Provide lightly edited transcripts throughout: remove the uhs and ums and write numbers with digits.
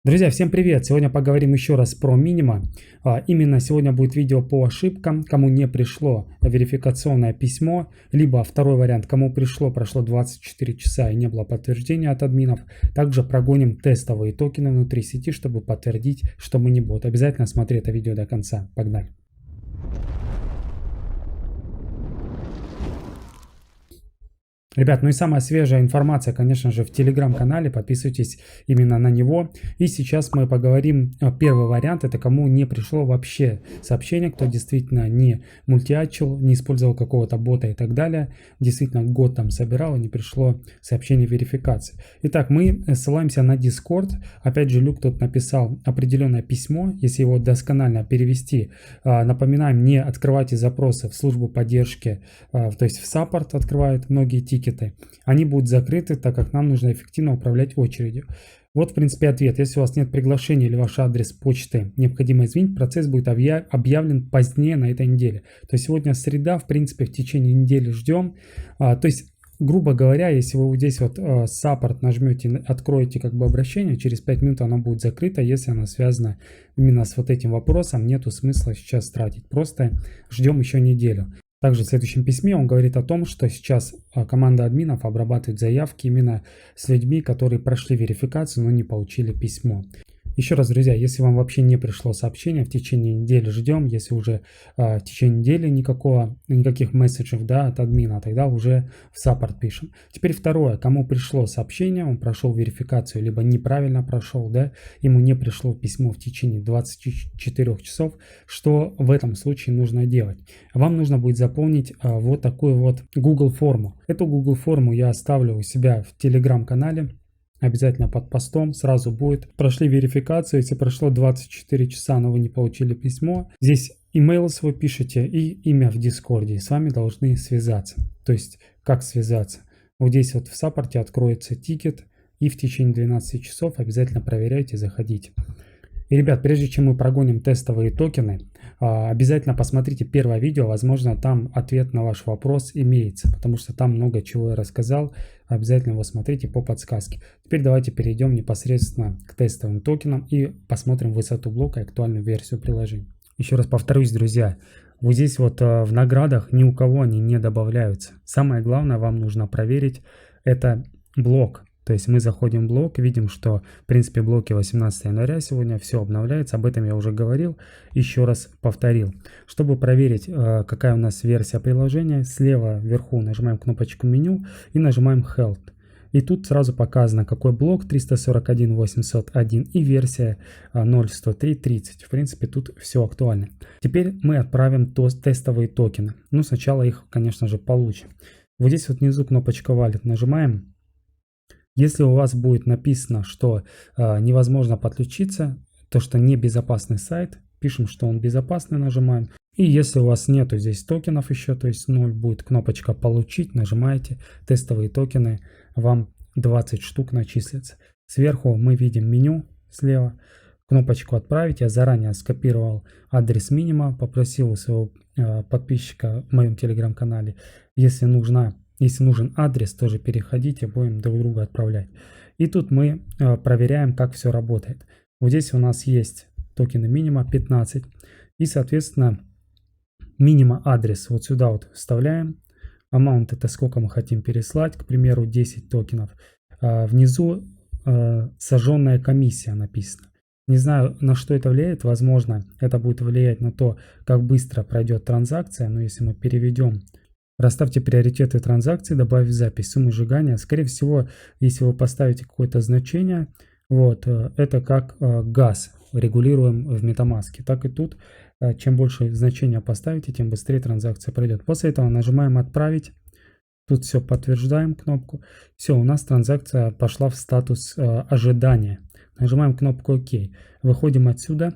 Друзья, всем привет! Сегодня поговорим еще раз про Minima. Именно сегодня будет видео по ошибкам, кому не пришло верификационное письмо, либо второй вариант, кому прошло 24 часа и не было подтверждения от админов. Также прогоним тестовые токены внутри сети, чтобы подтвердить, что мы не бот. Обязательно смотри это видео до конца. Погнали! Ребят, ну и самая свежая информация, конечно же, в телеграм-канале, подписывайтесь именно на него. И сейчас мы поговорим, первый вариант, это кому не пришло вообще сообщение, кто действительно не мультиачил, не использовал какого-то бота и так далее, действительно год там собирал и не пришло сообщение верификации. Итак, мы ссылаемся на Discord, опять же, Люк тут написал определенное письмо, если его досконально перевести, напоминаем, не открывайте запросы в службу поддержки, то есть в саппорт открывают многие тикеты, они будут закрыты, так как нам нужно эффективно управлять очередью. Вот, в принципе, ответ. Если у вас нет приглашения или ваш адрес почты необходимо изменить, процесс будет объявлен позднее на этой неделе. То есть сегодня среда, в принципе, в течение недели ждем. То есть, грубо говоря, если вы здесь вот саппорт нажмете, откроете как бы обращение, через 5 минут оно будет закрыто. Если оно связано именно с вот этим вопросом, нету смысла сейчас тратить. Просто ждем еще неделю. Также в следующем письме он говорит о том, что сейчас команда админов обрабатывает заявки именно с людьми, которые прошли верификацию, но не получили письмо. Еще раз, друзья, если вам вообще не пришло сообщение, в течение недели ждем. Если уже в течение недели никаких месседжев от админа, тогда уже в саппорт пишем. Теперь второе. Кому пришло сообщение, он прошел верификацию, либо неправильно прошел, ему не пришло письмо в течение 24 часов. Что в этом случае нужно делать? Вам нужно будет заполнить вот такую вот Google форму. Эту Google форму я оставлю у себя в телеграм-канале. Обязательно под постом сразу будет. Прошли верификацию, если прошло 24 часа, но вы не получили письмо. Здесь email свой пишите и имя в Дискорде. С вами должны связаться. То есть, как связаться? Вот здесь вот в саппорте откроется тикет. И в течение 12 часов обязательно проверяйте, заходите. И, ребят, прежде чем мы прогоним тестовые токены, обязательно посмотрите первое видео, возможно, там ответ на ваш вопрос имеется, потому что там много чего я рассказал, обязательно его смотрите по подсказке. Теперь давайте перейдем непосредственно к тестовым токенам и посмотрим высоту блока и актуальную версию приложения. Еще раз повторюсь, друзья, вот здесь вот в наградах ни у кого они не добавляются. Самое главное, вам нужно проверить, это блок. То есть мы заходим в блок, видим, что в принципе блоки 18 января сегодня все обновляется. Об этом я уже говорил, еще раз повторил. Чтобы проверить, какая у нас версия приложения, слева вверху нажимаем кнопочку меню и нажимаем Help. И тут сразу показано, какой блок 341.801 и версия 0.103.30. В принципе, тут все актуально. Теперь мы отправим тестовые токены. Ну, сначала их, конечно же, получим. Вот здесь вот внизу кнопочка Wallet нажимаем. Если у вас будет написано, что невозможно подключиться, то что небезопасный сайт, пишем, что он безопасный, нажимаем. И если у вас нету здесь токенов еще, то есть 0, будет кнопочка «Получить», нажимаете, тестовые токены, вам 20 штук начислятся. Сверху мы видим меню слева, кнопочку «Отправить». Я заранее скопировал адрес Minima, попросил у своего подписчика в моем телеграм-канале, если нужен адрес, тоже переходите, будем друг друга отправлять. И тут мы проверяем, как все работает. Вот здесь у нас есть токены Minima 15. И, соответственно, Minima адрес вот сюда вот вставляем. Amount — это сколько мы хотим переслать, к примеру, 10 токенов. Внизу сожженная комиссия написана. Не знаю, на что это влияет. Возможно, это будет влиять на то, как быстро пройдет транзакция. Но если мы переведем... Расставьте приоритеты транзакции, добавив запись суммы сжигания. Скорее всего, если вы поставите какое-то значение, это как газ регулируем в MetaMask. Так и тут, чем больше значения поставите, тем быстрее транзакция пройдет. После этого нажимаем «Отправить». Тут все подтверждаем кнопку. Все, у нас транзакция пошла в статус ожидания. Нажимаем кнопку «Ок». Выходим отсюда.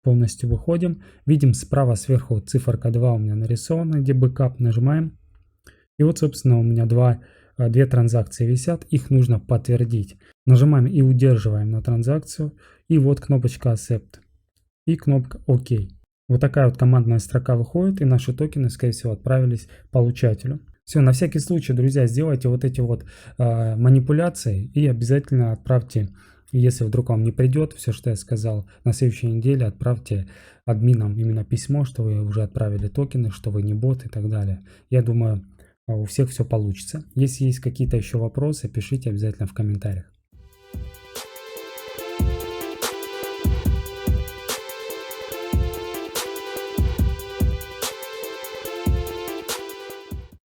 Полностью выходим, видим справа сверху циферка 2 у меня нарисована, где бэкап, нажимаем. И вот, собственно, у меня две транзакции висят, их нужно подтвердить. Нажимаем и удерживаем на транзакцию, и вот кнопочка Accept, и кнопка ОК. Вот такая вот командная строка выходит, и наши токены, скорее всего, отправились получателю. Все, на всякий случай, друзья, сделайте вот эти вот манипуляции и обязательно отправьте Если вдруг вам не придет все, что я сказал, на следующей неделе отправьте админам именно письмо, что вы уже отправили токены, что вы не бот и так далее. Я думаю, у всех все получится. Если есть какие-то еще вопросы, пишите обязательно в комментариях.